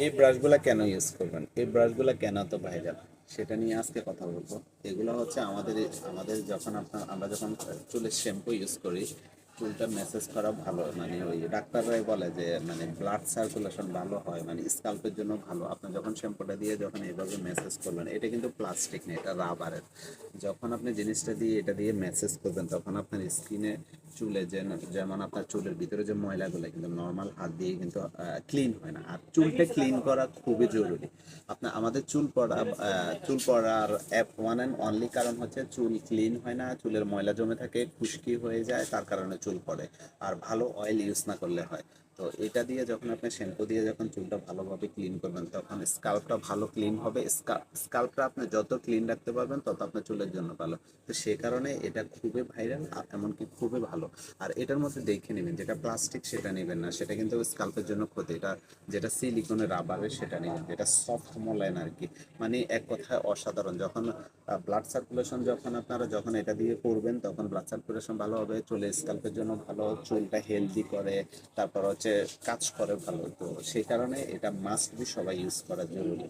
এই ব্রাশগুলো কেন ইউজ করবেন, এই ব্রাশগুলো কেন তো ভাইরাল, সেটা নিয়ে আজকে কথা বলবো। এগুলো হচ্ছে আমাদের যখন আমরা যখন চুলের শ্যাম্পু ইউজ করি, চুলটা ম্যাসেজ করা ভালো, মানে ওই ডাক্তাররাই বলে যে মানে ব্লাড সার্কুলেশন ভালো হয়, মানে স্কাল্পের জন্য ভালো। আপনি যখন শ্যাম্পুটা দিয়ে যখন এইভাবে ম্যাসেজ করবেন, এটা কিন্তু প্লাস্টিক না, এটা রাবারের। যখন আপনি জিনিসটা দিয়ে এটা দিয়ে ম্যাসেজ করবেন, তখন আপনার স্কিনে চুলে যেমন আপনার চুলের ভিতরে যে ময়লাগুলো কিন্তু নর্মাল হাত দিয়ে কিন্তু ক্লিন হয় না। আর চুলটা ক্লিন করা খুবই জরুরি। আপনার আমাদের চুল পড়ার ওয়ান অ্যান্ড অনলি কারণ হচ্ছে চুল ক্লিন হয় না, চুলের ময়লা জমে থাকে, খুশকি হয়ে যায়, তার কারণে চুল পড়ে। আর ভালো অয়েল ইউজ না করলে হয়। তো এটা দিয়ে যখন আপনি শ্যাম্পু দিয়ে যখন চুলটা ভালোভাবে ক্লিন করবেন, তখন স্কাল্পটা ভালো ক্লিন হবে। স্কাল্পটা আপনি যত ক্লিন রাখতে পারবেন, তত আপনার চুলের জন্য ভালো। তো সে কারণে এটা খুবই ভাইরাল, আর এমনকি খুবই ভালো। আর এটার মধ্যে দেখে নেবেন, যেটা প্লাস্টিক সেটা নেবেন না, সেটা কিন্তু স্কাল্পের জন্য ক্ষতি। এটা যেটা সিলিকনের রাবারের সেটা নেবেন, যেটা সফট মোলায়েম আর কি। মানে এক কথায় অসাধারণ। যখন ব্লাড সার্কুলেশন যখন এটা দিয়ে করবেন, তখন ব্লাড সার্কুলেশন ভালো হবে, চুলে স্কাল্পের জন্য ভালো, চুলটা হেলদি করে, তারপর হচ্ছে কাজ করে ভালো। তো সেই কারণে এটা মাস্ট বি সবাই ইউজ করা জরুরি।